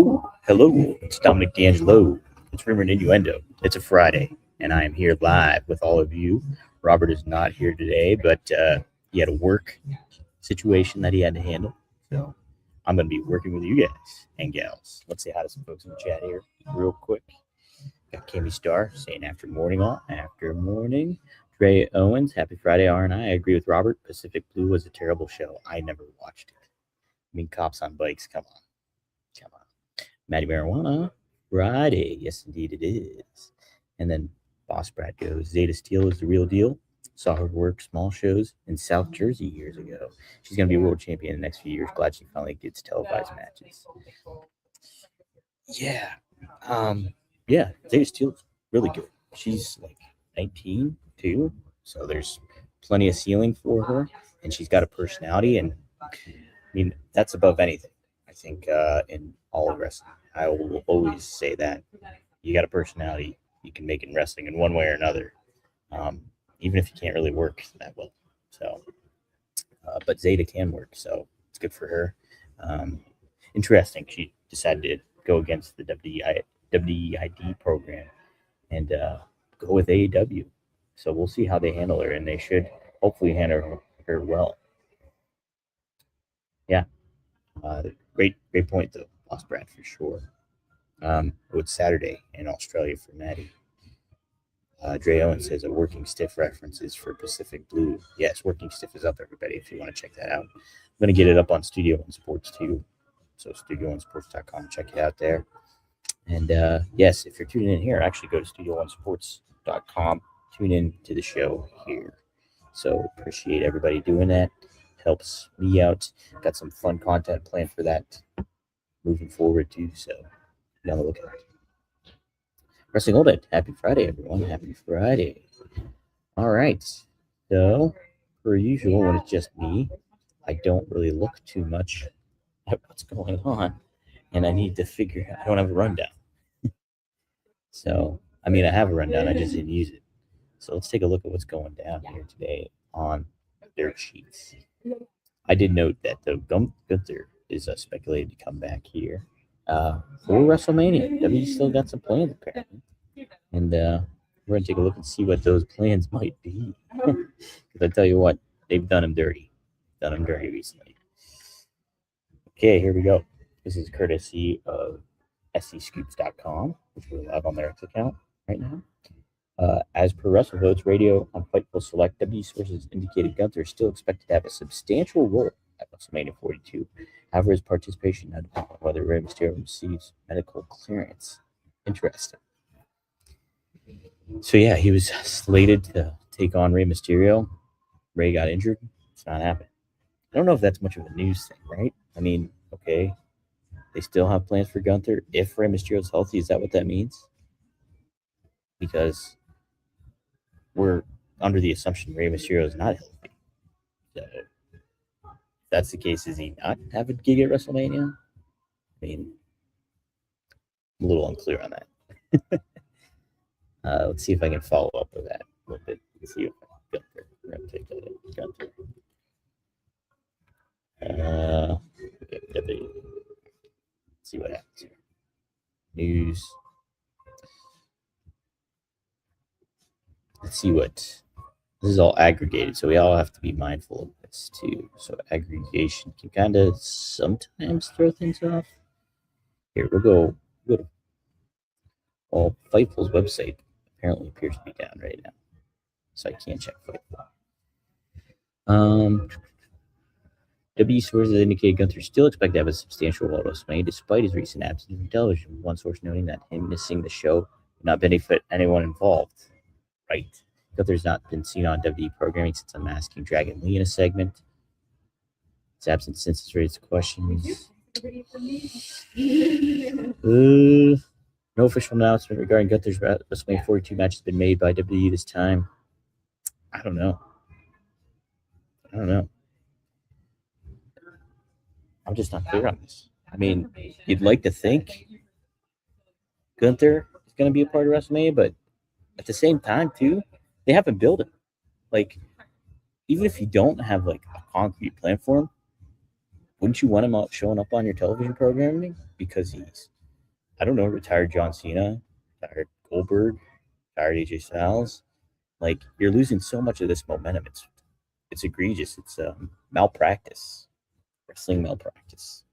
Oh, hello. It's Dominic D'Angelo. It's Rumor and Innuendo. It's a Friday, and I am here live with all of you. Robert is not here today, but he had a work situation that he had to handle. So I'm going to be working with you guys and gals. Let's say hi to some folks in the chat here real quick. Got Kimmy Star saying after morning all. After morning. Trey Owens, happy Friday, R&I. Agree with Robert. Pacific Blue was a terrible show. I never watched it. I mean, cops on bikes, come on. Come on. Matty Marijuana, Friday. Yes, indeed it is. And then Boss Brad goes, Zeta Steel is the real deal. Saw her work small shows in South Jersey years ago. She's going to be a world champion in the next few years. Glad she finally gets televised matches. Yeah. Yeah, Zeta Steel's really good. She's like 19, too. So there's plenty of ceiling for her. And she's got a personality. And I mean, that's above anything. I think in all of wrestling, I will always say that you got a personality, you can make it in wrestling in one way or another, even if you can't really work that well. So, but Zeta can work, so it's good for her. Interesting, she decided to go against the WEID program and go with AEW. So we'll see how they handle her, and they should hopefully handle her well. Yeah. Great point though, Lost Brad for sure. It's Saturday in Australia for Maddie. Dre Owen says a working stiff references for Pacific Blue. Yes, working stiff is up, everybody. If you want to check that out, I'm gonna get it up on Studio One Sports too. So StudioOneSports.com, check it out there. And yes, if you're tuning in here, actually go to StudioOneSports.com. Tune in to the show here. So appreciate everybody doing that. Helps me out. Got some fun content planned for that moving forward too. So be on the lookout. Wrestling Old Ed. Happy Friday, everyone. Happy Friday. All right. So, per usual, when it's just me, I don't really look too much at what's going on, and I need to figure out. I don't have a rundown. So, I mean, I have a rundown. I just didn't use it. So let's take a look at what's going down here today on Dirt Sheets. I did note that the Gunther is speculated to come back here for WrestleMania. W still got some plans apparently, and we're gonna take a look and see what those plans might be. Because I tell you what, they've done him dirty. Recently. Okay, here we go. This is courtesy of SCScoops.com, which we're live on their account right now. As per WrestleVotes Radio on Fightful Select, W sources indicated Gunther is still expected to have a substantial role at WrestleMania 42. However, his participation now depends on whether Rey Mysterio receives medical clearance. Interesting. So yeah, he was slated to take on Rey Mysterio. Rey got injured. It's not happening. I don't know if that's much of a news thing, right? I mean, okay, they still have plans for Gunther if Rey Mysterio's healthy. Is that what that means? Because we're under the assumption Rey Mysterio is not healthy. So if that's the case, is he not have a gig at WrestleMania? I mean, I'm a little unclear on that. Let's see if I can follow up with that a little bit. Let's see if Gunther. We're going to take that in. Gunther. Let's see what happens here. News. Let's see what. This is all aggregated, so we all have to be mindful of this too. So aggregation can kind of sometimes throw things off. Here, we'll go to. Well, Fightful's website apparently appears to be down right now, so I can't check Fightful. W sources indicate Gunther still expect to have a substantial role at WrestleMania despite his recent absence from television. One source noting that him missing the show would not benefit anyone involved. Right. Gunther's not been seen on WWE programming since Unmasking Dragon Lee in a segment. His absence since has raised questions. No official announcement regarding Gunther's WrestleMania 42 match has been made by WWE this time. I don't know. I'm just not clear on this. I mean, you'd like to think Gunther is going to be a part of WrestleMania, but at the same time, too, they haven't built him. Like, even if you don't have like a concrete plan for him, Wouldn't you want him showing up on your television programming? Because he's, I don't know, retired John Cena, retired Goldberg, retired AJ Styles. Like, you're losing so much of this momentum. It's egregious. It's malpractice, wrestling malpractice.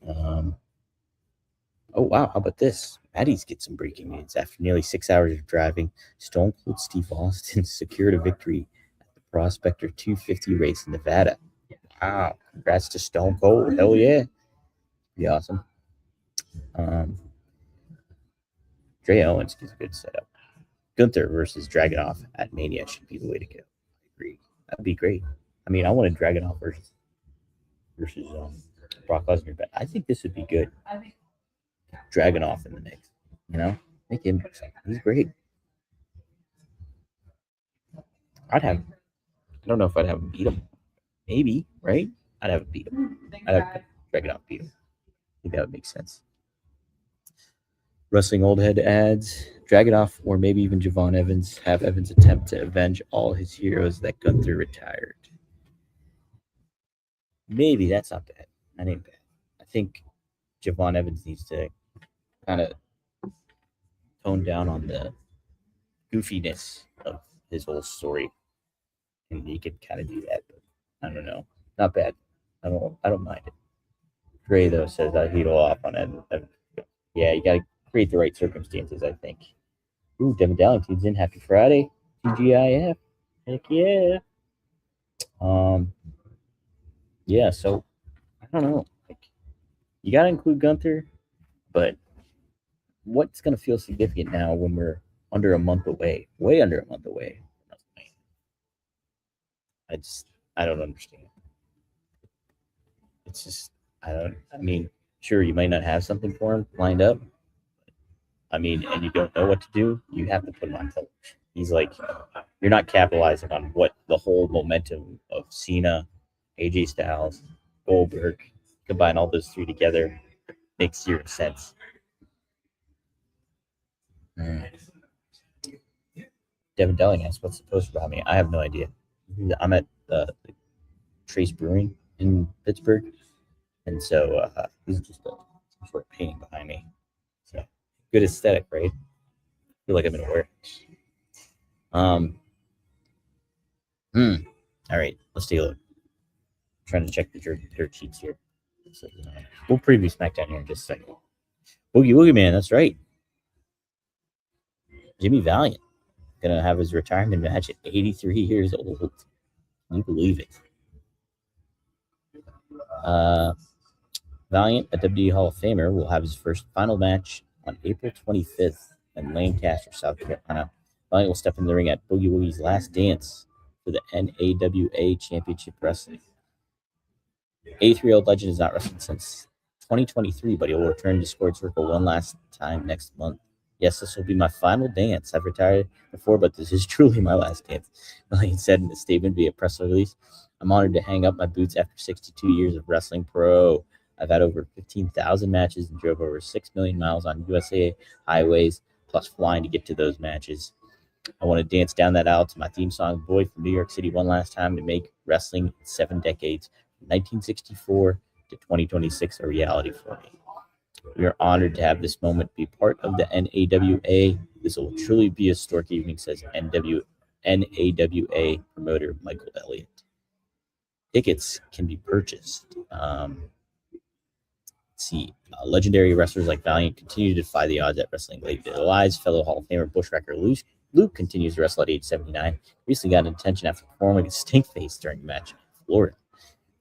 Oh, wow. How about this? Maddie's get some breaking news. After nearly 6 hours of driving, Stone Cold Steve Austin secured a victory at the Prospector 250 race in Nevada. Wow. Congrats to Stone Cold. Hell yeah. Be awesome. Dre Owens gives a good setup. Gunther versus Dragunov at Mania should be the way to go. I agree. That'd be great. I mean, I wanted Dragunov versus Brock Lesnar, but I think this would be good. Dragunov in the mix, you know, make him. He's great. I'd have. I don't know if I'd have him beat him. Maybe, right? I'd have him beat him. I'd have Dragunov beat him. I think that would make sense. Wrestling Old Head adds Dragunov or maybe even Javon Evans have Evans attempt to avenge all his heroes that Gunther retired. Maybe that's not bad. That ain't bad. I think Javon Evans needs to kind of tone down on the goofiness of his whole story, and he can kind of do that. But I don't know. Not bad. I don't mind it. Gray though says that he'd off on it. Yeah, you got to create the right circumstances. I think. Ooh, Devin Dallington's in. Happy Friday. TGIF. Heck yeah. Yeah. So I don't know. Like, you got to include Gunther, but what's going to feel significant now when we're under a month away, way under a month away? I don't understand. It's just, I mean, sure, you might not have something for him lined up. I mean, and you don't know what to do. You have to put him on television. He's like, you're not capitalizing on what the whole momentum of Cena, AJ Styles, Goldberg, combine all those three together, makes zero sense. Devin Delling asks, what's the post about me? I have no idea. I'm at Trace Brewing in Pittsburgh. And so this is just some sort of painting behind me. So good aesthetic, right? I feel like I'm in a warehouse. All right, let's take a look. I'm trying to check the dirt sheets here. So, we'll preview SmackDown here in just a second. Boogie Man, that's right. Jimmy Valiant gonna have his retirement match at 83 years old. Can you believe it? Valiant, a WWE Hall of Famer, will have his first final match on April 25th in Lancaster, South Carolina. Valiant will step in the ring at Boogie Woogie's last dance for the NAWA Championship Wrestling. 83-year-old legend has not wrestled since 2023, but he will return to Squared Circle one last time next month. Yes, this will be my final dance. I've retired before, but this is truly my last dance. Valiant said in a statement via press release, I'm honored to hang up my boots after 62 years of wrestling pro. I've had over 15,000 matches and drove over 6 million miles on USA highways, plus flying to get to those matches. I want to dance down that aisle to my theme song, Boy from New York City, one last time to make wrestling 7 decades, from 1964 to 2026, a reality for me. We are honored to have this moment be part of the NAWA. This will truly be a historic evening, says NAWA promoter Michael Elliott. Tickets can be purchased. Let's see. Legendary wrestlers like Valiant continue to defy the odds at Wrestling Late Their Lives. Fellow Hall of Famer bushwhacker Luke continues to wrestle at age 79. Recently got attention after performing a stink face during a match in Florida.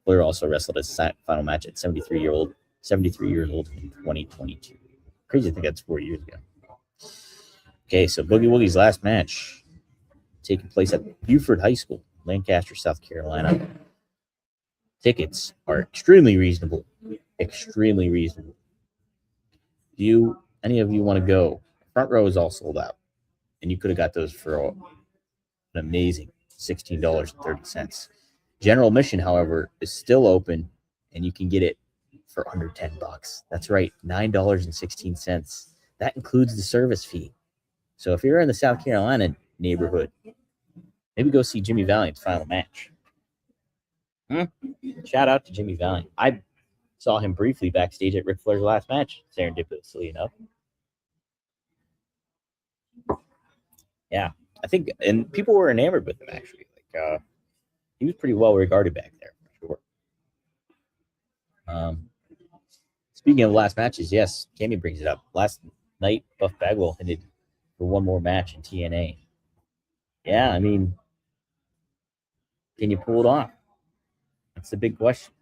Flair also wrestled his final match at 73 years old in 2022. Crazy to think that's 4 years ago. Okay, so Boogie Woogie's last match taking place at Buford High School, Lancaster, South Carolina. Tickets are extremely reasonable. Extremely reasonable. Do any of you want to go? Front row is all sold out, and you could have got those for an amazing $16.30. General admission, however, is still open, and you can get it for under $10. That's right, $9.16. That includes the service fee. So if you're in the South Carolina neighborhood, maybe go see Jimmy Valiant's final match. Shout out to Jimmy Valiant. I saw him briefly backstage at Ric Flair's last match, serendipitously enough. Yeah, I think, and people were enamored with him actually. Like, he was pretty well regarded back there for sure. Speaking of last matches, yes, Cammy brings it up. Last night, Buff Bagwell hinted for one more match in TNA. Yeah, I mean, can you pull it off? That's the big question.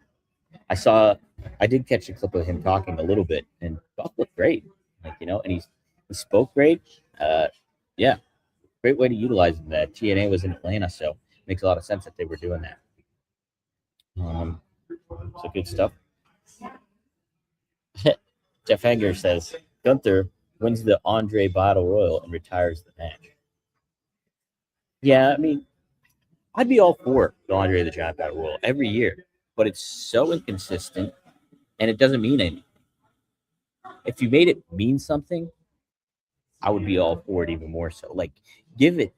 I did catch a clip of him talking a little bit, and Buff looked great. Like, and he spoke great. Yeah, great way to utilize him. That TNA was in Atlanta, so it makes a lot of sense that they were doing that. So good stuff. Jeff Hager says Gunther wins the Andre Battle Royal and retires the match. Yeah, I mean, I'd be all for the Andre the Giant Battle Royal every year, but it's so inconsistent and it doesn't mean anything. If you made it mean something, I would be all for it even more so. Like, give it.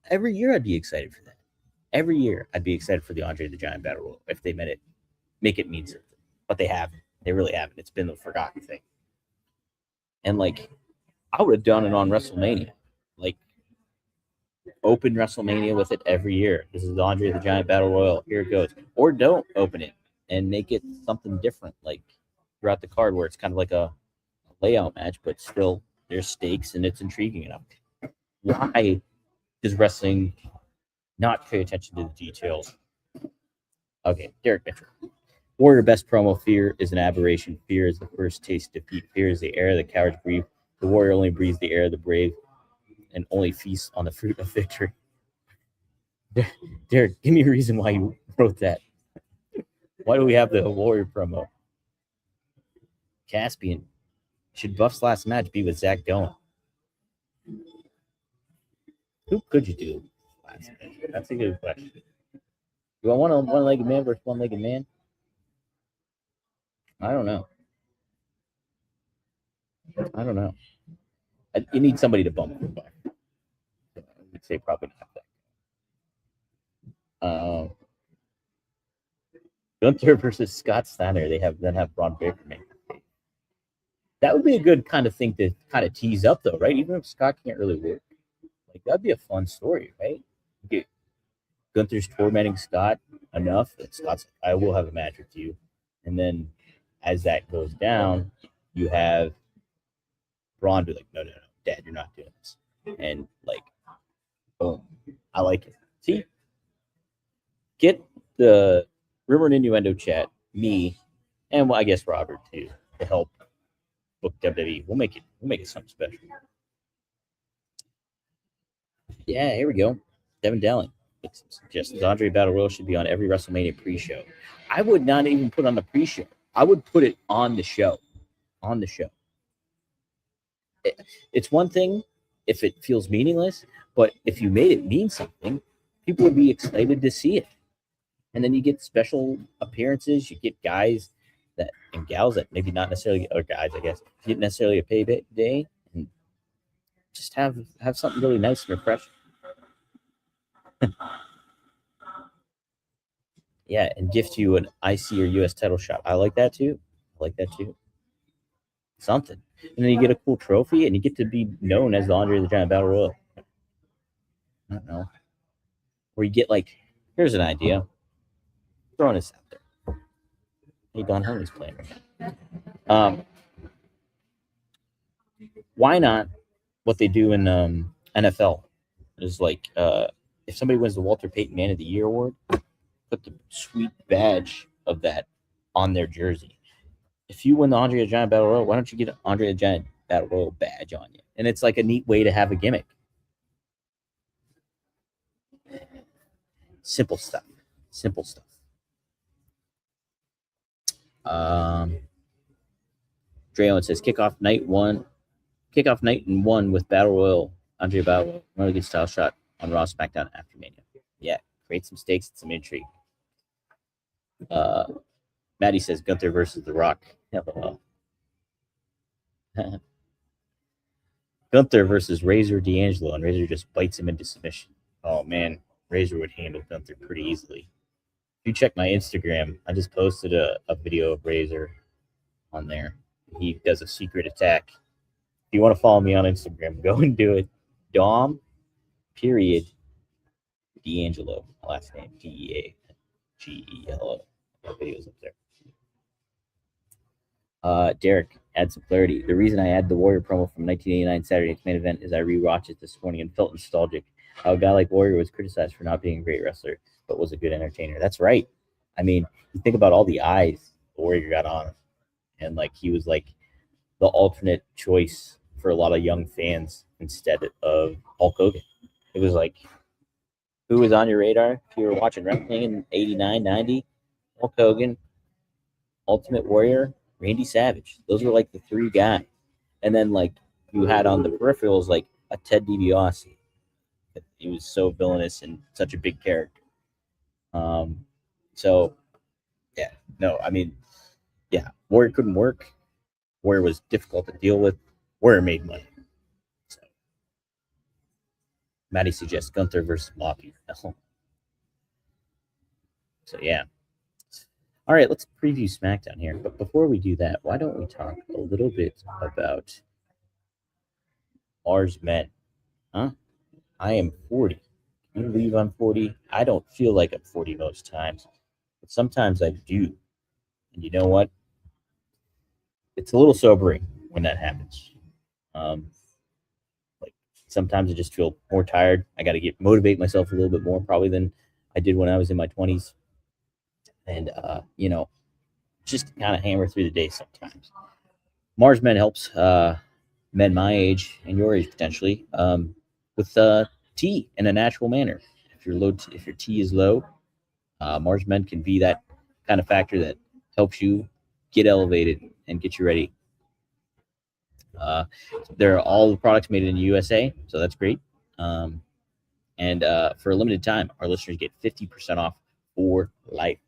Every year I'd be excited for that. Every year I'd be excited for the Andre the Giant Battle Royal if they make it mean something. But they haven't. They really haven't. It's been the forgotten thing. And like, I would have done it on WrestleMania. Like, open WrestleMania with it every year. This is the Andre the Giant Battle Royal. Here it goes. Or don't open it and make it something different, like throughout the card, where it's kind of like a layout match, but still there's stakes and it's intriguing enough. Why does wrestling not pay attention to the details? Okay, Derek Mitchell. Warrior best promo: fear is an aberration. Fear is the first taste of defeat. Fear is the air the cowards breathe. The warrior only breathes the air of the brave and only feasts on the fruit of victory. Derek, give me a reason why you wrote that. Why do we have the Warrior promo? Caspian, should Buff's last match be with Zach Dolan? Who could you do last match? That's a good question. Do I want a one-legged man versus one-legged man? I don't know. You need somebody to bump him by. I'd say probably not that. Gunther versus Scott Steiner. They have Braun Baker make. That would be a good kind of thing to kind of tease up, though, right? Even if Scott can't really work, like, that'd be a fun story, right? Get Gunther's tormenting Scott enough that Scott's like, I will have a match with you, and then as that goes down, you have Braun be like, no, Dad, you're not doing this, and like, boom, I like it. See, get the Rumor and Innuendo chat, me, and well, I guess Robert too, to help book WWE. We'll make it something special. Yeah, here we go. Devin Dowling suggests Andre Battle Royal should be on every WrestleMania pre-show. I would not even put on the pre-show. I would put it on the show. On the show. It's one thing if it feels meaningless, but if you made it mean something, people would be excited to see it. And then you get special appearances. You get guys that and gals that maybe not necessarily, or guys, I guess, get necessarily a pay day, and just have something really nice and refreshing. Yeah, and gift you an IC or US title shot. I like that too. Something. And then you get a cool trophy and you get to be known as the Andre the Giant Battle Royal. I don't know. Or you get, like, here's an idea. Throwing this out there. Hey, Don Henley's playing right now. Why not what they do in NFL is like, if somebody wins the Walter Payton Man of the Year award, put the sweet badge of that on their jersey. If you win the Andre the Giant Battle Royal, why don't you get an Andre the Giant Battle Royal badge on you? And it's like a neat way to have a gimmick. Simple stuff. Dre Owen says kickoff night and one with Battle Royal, Andre Battle Royal, good style shot on Raw, SmackDown after Mania. Yeah, create some stakes and some intrigue. Maddie says Gunther versus The Rock. Gunther versus Razor D'Angelo, and Razor just bites him into submission. Oh man, Razor would handle Gunther pretty easily. If you check my Instagram, I just posted a video of Razor on there. He does a secret attack. If you want to follow me on Instagram, go and do it. Dom period D'Angelo, last name Deagelo. That video's up there. Derek, add some clarity. The reason I add the Warrior promo from 1989 Saturday Night's Main Event is I rewatched it this morning and felt nostalgic. How a guy like Warrior was criticized for not being a great wrestler, but was a good entertainer. That's right. I mean, you think about all the eyes the Warrior got on him, and like he was like the alternate choice for a lot of young fans instead of Hulk Hogan. It was like, who was on your radar if you were watching wrestling in 89, 90? Hulk Hogan, Ultimate Warrior, Randy Savage. Those were like the three guys. And then like you had on the peripherals like a Ted DiBiase. He was so villainous and such a big character. So yeah, no, I mean, yeah, Warrior couldn't work. Warrior was difficult to deal with. Warrior made money. So Maddie suggests Gunther versus Moppy. So yeah. All right, let's preview SmackDown here. But before we do that, why don't we talk a little bit about Mars Men? Huh? I am 40. Can you believe I'm 40? I don't feel like I'm 40 most times, but sometimes I do. And you know what? It's a little sobering when that happens. Like sometimes I just feel more tired. I got to motivate myself a little bit more, probably than I did when I was in my 20s. And just kind of hammer through the day sometimes. Mars Men helps men my age and your age potentially with tea in a natural manner. If your tea is low, Mars Men can be that kind of factor that helps you get elevated and get you ready. They're all the products made in the USA, so that's great. And for a limited time, our listeners get 50% off for life.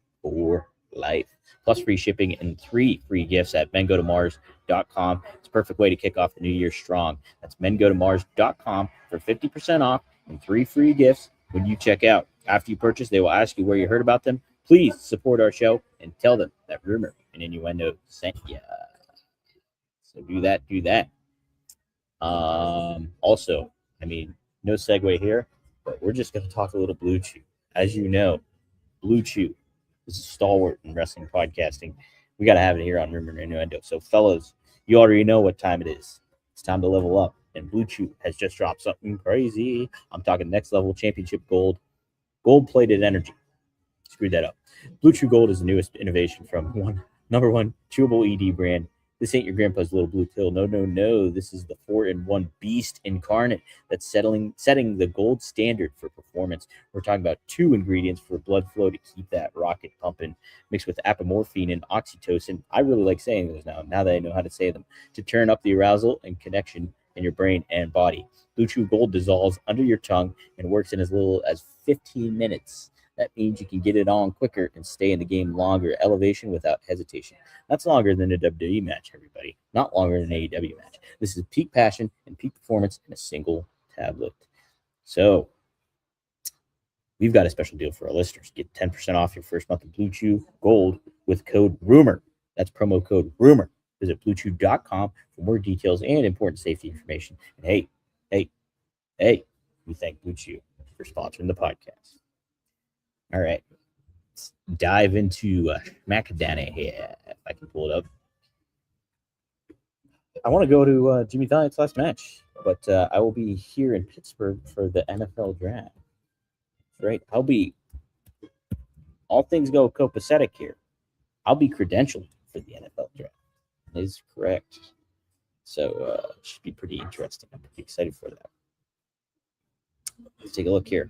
Plus free shipping and 3 free gifts at mengotomars.com. It's a perfect way to kick off the new year strong. That's mengotomars.com for 50% off and 3 free gifts when you check out. After you purchase, they will ask you where you heard about them. Please support our show and tell them that Rumor and Innuendo sent you. So do that. Also, I mean, no segue here, but we're just going to talk a little Blue Chew. As you know, Blue Chew is a stalwart in wrestling podcasting. We got to have it here on Rumor and Innuendo. So, fellas, you already know what time it is. It's time to level up. And Blue Chew has just dropped something crazy. I'm talking next level championship gold-plated energy. Screwed that up. Blue Chew Gold is the newest innovation from number one chewable ED brand. This ain't your grandpa's little blue pill. No. This is the 4-in-1 beast incarnate that's setting the gold standard for performance. We're talking about 2 ingredients for blood flow to keep that rocket pumping, mixed with apomorphine and oxytocin. I really like saying those now that I know how to say them, to turn up the arousal and connection in your brain and body. Blue Chew Gold dissolves under your tongue and works in as little as 15 minutes. That means you can get it on quicker and stay in the game longer. Elevation without hesitation. That's longer than a WWE match, everybody. Not longer than an AEW match. This is peak passion and peak performance in a single tablet. So, we've got a special deal for our listeners. Get 10% off your first month of Blue Chew Gold with code RUMOR. That's promo code RUMOR. Visit BlueChew.com for more details and important safety information. And hey, we thank Blue Chew for sponsoring the podcast. All right, let's dive into Macadana here, if I can pull it up. I want to go to Jimmy Thight's last match, but I will be here in Pittsburgh for the NFL draft. Right, I'll be, all things go copacetic here, I'll be credentialed for the NFL draft. That is correct. So it should be pretty interesting. I'm pretty excited for that. Let's take a look here.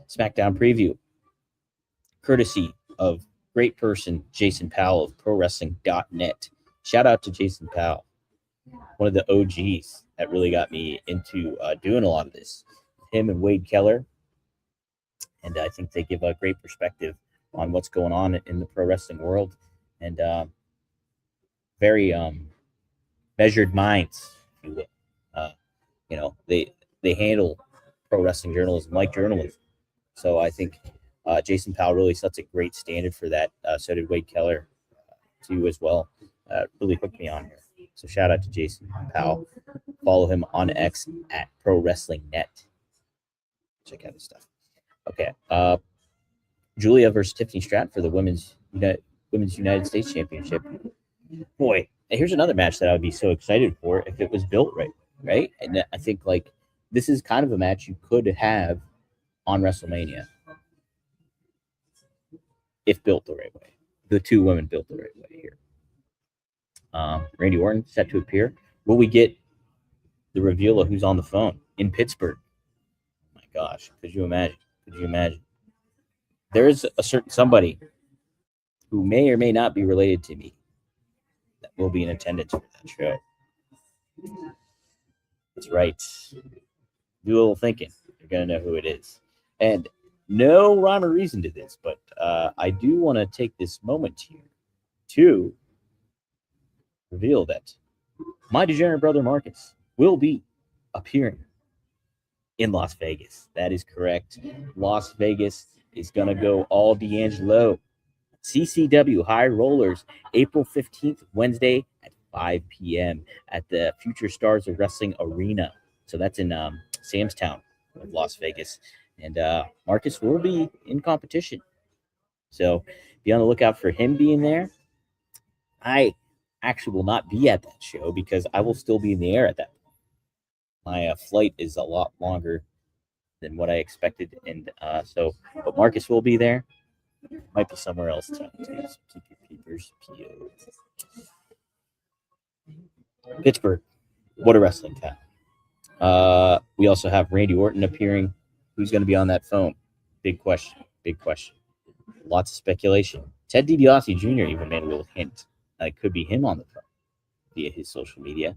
SmackDown preview. Courtesy of great person Jason Powell of ProWrestling.net. Shout out to Jason Powell, one of the OGs that really got me into doing a lot of this. Him and Wade Keller, and I think they give a great perspective on what's going on in the pro wrestling world, and very measured minds, if you will. They handle pro wrestling journalism like journalism. So I think Jason Powell really sets a great standard for that. So did Wade Keller, too, as well. Really hooked me on here. So shout out to Jason Powell. Follow him on X at Pro Wrestling Net. Check out his stuff. Okay. Julia versus Tiffany Stratton for the Women's United States Championship. Boy, here's another match that I would be so excited for if it was built right? And I think like this is kind of a match you could have on WrestleMania if built the right way. The two women built the right way here. Randy Orton set to appear. Will we get the reveal of who's on the phone in Pittsburgh? Oh my gosh, could you imagine? There is a certain somebody who may or may not be related to me that will be in attendance for that show. That's right. Do a little thinking. You're going to know who it is. And no rhyme or reason to this, but I do want to take this moment here to reveal that my degenerate brother Marcus will be appearing in Las Vegas. That is correct. Las Vegas is going to go all D'Angelo. CCW High Rollers, April 15th, Wednesday at 5 p.m. at the Future Stars of Wrestling Arena. So that's in Sam's Town of Las Vegas. And Marcus will be in competition. So be on the lookout for him being there. I actually will not be at that show because I will still be in the air at that point. My flight is a lot longer than what I expected. And but Marcus will be there. Might be somewhere else too. So keep your peepers peeled. Pittsburgh, what a wrestling town. We also have Randy Orton appearing. Who's going to be on that phone? Big question. Lots of speculation. Ted DiBiase Jr. even made a little hint. It could be him on the phone via his social media.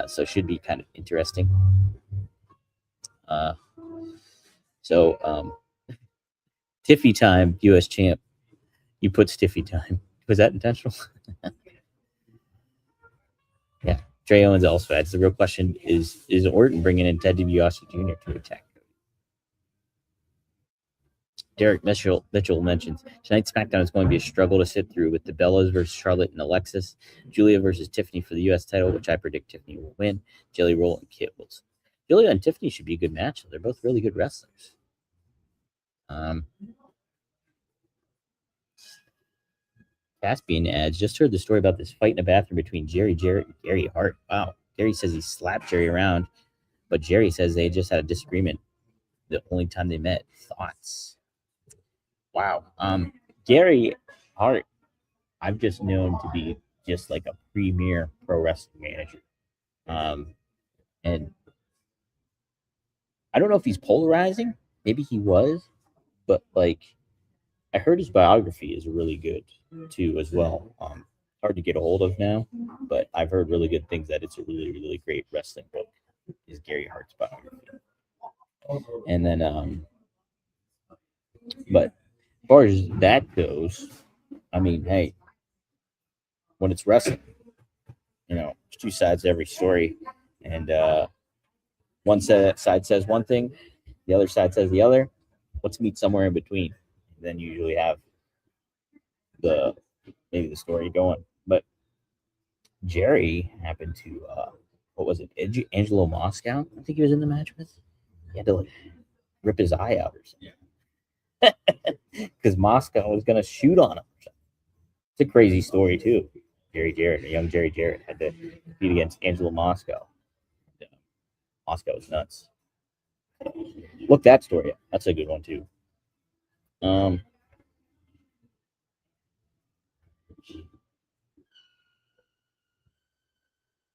So it should be kind of interesting. Tiffy time, U.S. champ. You put Stiffy time. Was that intentional? Yeah. Trey Owens also adds the real question is Orton bringing in Ted DiBiase Jr. to attack? Derek Mitchell mentions tonight's SmackDown is going to be a struggle to sit through with the Bellas versus Charlotte and Alexis, Julia versus Tiffany for the U.S. title, which I predict Tiffany will win. Jelly Roll and Kit Wilson. Julia and Tiffany should be a good match. They're both really good wrestlers. Caspian adds, just heard the story about this fight in a bathroom between Jerry Jarrett and Gary Hart. Wow. Jerry says he slapped Jerry around, but Jerry says they just had a disagreement the only time they met. Thoughts? Wow. Gary Hart, I've just known to be just like a premier pro wrestling manager. And I don't know if he's polarizing. Maybe he was, but like I heard his biography is really good too as well. Hard to get a hold of now, but I've heard really good things that it's a really, really great wrestling book. Is Gary Hart's biography. And then but as far as that goes, I mean, hey, when it's wrestling, there's two sides to every story, and one side says one thing, the other side says the other. Let's meet somewhere in between. Then you usually have maybe the story going. But Jerry happened to what was it? Angelo Moscow, I think he was in the match with. He had to like rip his eye out or something because Moscow was gonna shoot on him. It's a crazy story too. Young Jerry Jarrett had to compete against Angelo Moscow. Moscow was nuts. Look that story up. That's a good one too.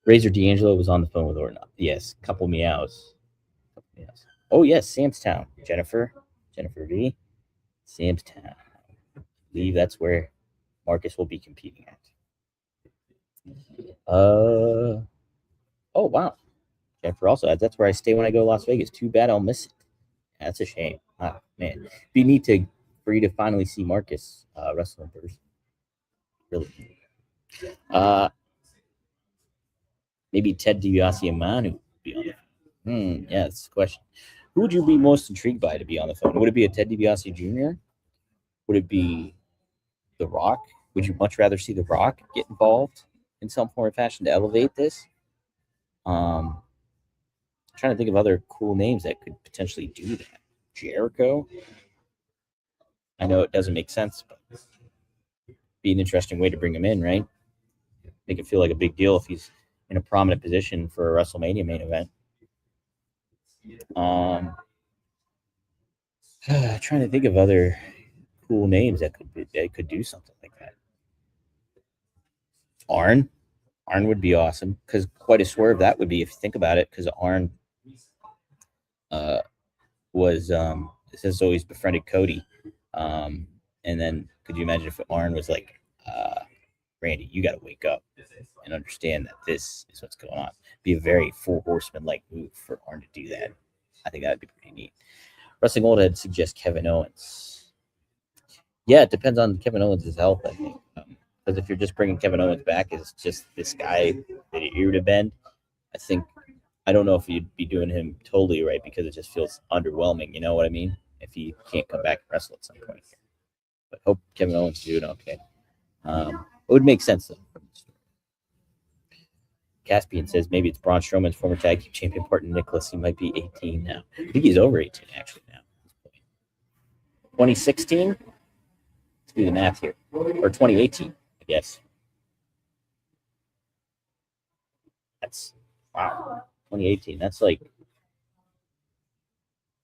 Razor D'Angelo was on the phone with Orton. Yes, couple meows. Oh yes, Sam's Town. Jennifer V. Sam's Town. I believe that's where Marcus will be competing at. Oh wow. Jennifer also adds, that's where I stay when I go to Las Vegas. Too bad I'll miss it. That's a shame. Ah, man. It'd be neat for you to finally see Marcus wrestle in person. Really. Maybe Ted DiBiase and Manu would be on the phone. Yeah, that's the question. Who would you be most intrigued by to be on the phone? Would it be a Ted DiBiase Jr.? Would it be The Rock? Would you much rather see The Rock get involved in some form or fashion to elevate this? Um, trying to think of other cool names that could potentially do that. Jericho. I know it doesn't make sense, but be an interesting way to bring him in, right? Make it feel like a big deal if he's in a prominent position for a WrestleMania main event. Trying to think of other cool names that could do something like that. Arn would be awesome because quite a swerve that would be if you think about it. Because Arn uh, was has always befriended Cody, and then could you imagine if Arn was like, Randy, you got to wake up and understand that this is what's going on. Be a very Four Horseman like move for Arn to do that. I think that would be pretty neat. Wrestling Old Head suggests Kevin Owens. Yeah, it depends on Kevin Owens' health, I think. Because if you're just bringing Kevin Owens back as just this guy that you're to bend, I don't know if you'd be doing him totally right because it just feels underwhelming. You know what I mean? If he can't come back and wrestle at some point. But hope Kevin Owens is doing okay. It would make sense though. Caspian says maybe it's Braun Strowman's former tag team champion partner Nicholas. He might be 18 now. I think he's over 18 actually now. 2016. Let's do the math here, or 2018, I guess. That's wow. 2018. That's like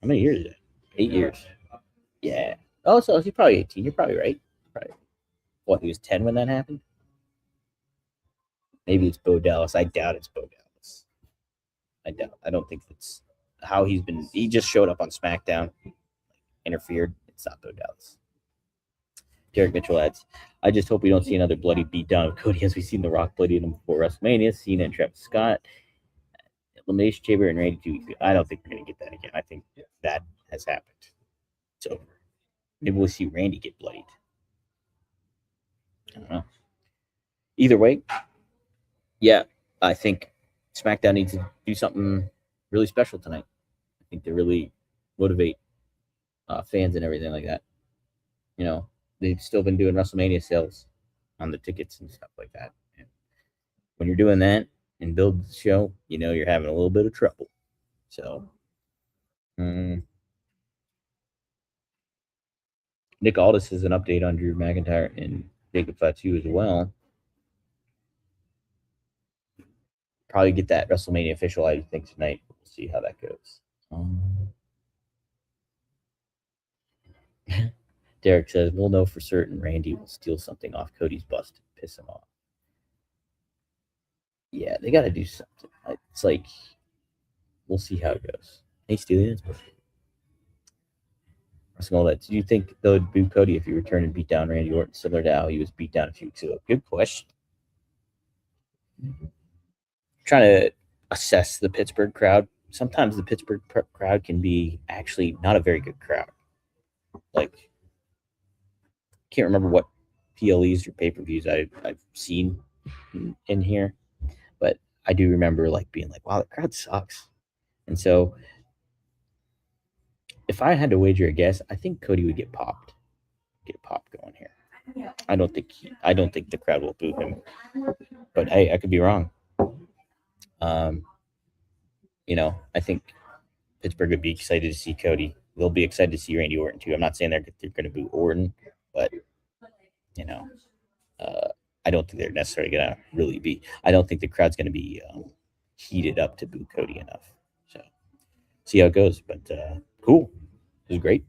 how many years is it? 8 years. Yeah. Oh, so he's probably 18. You're probably right. Probably. What? He was 10 when that happened. Maybe it's Bo Dallas. I doubt it's Bo Dallas. I don't think it's how he's been. He just showed up on SmackDown, interfered. It's not Bo Dallas. Derek Mitchell adds, I just hope we don't see another bloody beatdown of Cody as we've seen The Rock bloody him before WrestleMania, Cena and Travis Scott, Elimination Chamber and Randy 2 weeks ago. I don't think we're going to get that again. I think that has happened. It's over. Maybe we'll see Randy get bloodied. I don't know. Either way, yeah, I think SmackDown needs to do something really special tonight. I think to really motivate fans and everything like that. You know, they've still been doing WrestleMania sales on the tickets and stuff like that. And when you're doing that and build the show, you know you're having a little bit of trouble. So, Nick Aldis has an update on Drew McIntyre and Jacob Fatu as well. Probably get that WrestleMania official, I think, tonight. We'll see how that goes. Derek says, we'll know for certain Randy will steal something off Cody's bust to piss him off. Yeah, they got to do something. It's like, we'll see how it goes. Hey, stealing it. Do you think they would boo Cody if he returned and beat down Randy Orton, similar to how he was beat down a few weeks ago? Good question. Trying to assess the Pittsburgh crowd. Sometimes the Pittsburgh crowd can be actually not a very good crowd. Like, can't remember what PLEs or pay-per-views I've seen in here, but I do remember like being like, wow, the crowd sucks. And so if I had to wager a guess, I think Cody would get popped going here. I don't think the crowd will boo him, but hey, I could be wrong. I think Pittsburgh would be excited to see Cody. They'll be excited to see Randy Orton too. I'm not saying they're going to boo Orton, but I don't think they're necessarily going to really be. I don't think the crowd's going to be heated up to boo Cody enough. So see how it goes. But cool, it was great.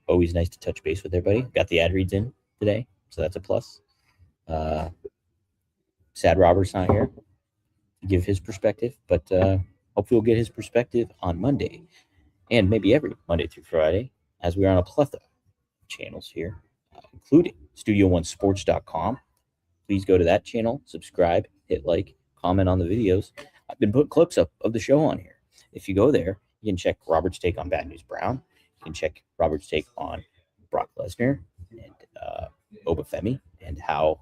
Always nice to touch base with everybody. Got the ad reads in today, so that's a plus. Sad Robert's not here to give his perspective, but hopefully we'll get his perspective on Monday and maybe every Monday through Friday as we are on a plethora of channels here, including StudioOneSports.com. Please go to that channel, subscribe, hit like, comment on the videos. I've been putting clips up of the show on here. If you go there, you can check Robert's take on Bad News Brown. You can check Robert's take on Brock Lesnar and Obafemi and how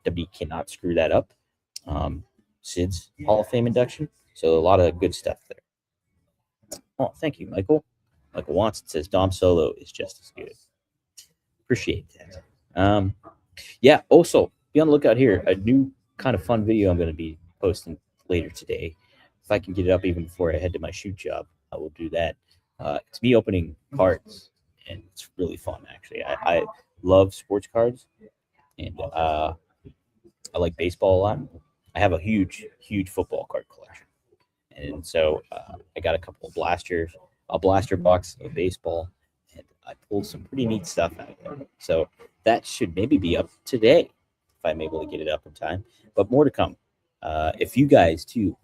WWE cannot screw that up. Sid's Hall of Fame induction. So a lot of good stuff there. Oh, thank you, Michael. Michael Watson says Dom Solo is just as good. Appreciate that. Yeah, also be on the lookout here. A new kind of fun video I'm going to be posting later today. If I can get it up even before I head to my shoot job, I will do that. It's me opening cards, and it's really fun, actually. I love sports cards, and I like baseball a lot. I have a huge football card collection. And so I got a couple of blasters, a blaster box of baseball, and I pulled some pretty neat stuff out of there. So that should maybe be up today if I'm able to get it up in time. But more to come. If you guys too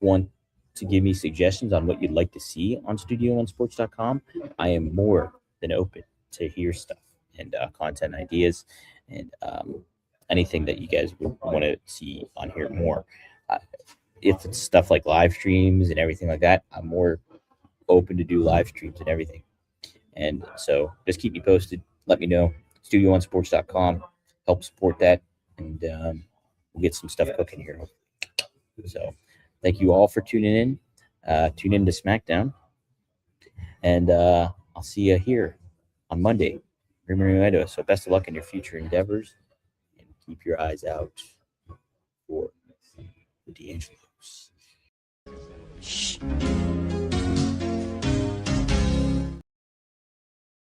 want to give me suggestions on what you'd like to see on studio1sports.com, I am more than open to hear stuff and content ideas and anything that you guys would want to see on here more. Uh, if it's stuff like live streams and everything like that, I'm more open to do live streams and everything. And so just keep me posted. Let me know. Studio1sports.com. Help support that. And we'll get some stuff cooking here. So thank you all for tuning in. Tune in to SmackDown. And I'll see you here on Monday. Innuendo. So best of luck in your future endeavors. And keep your eyes out for the D'Angelos. Shh.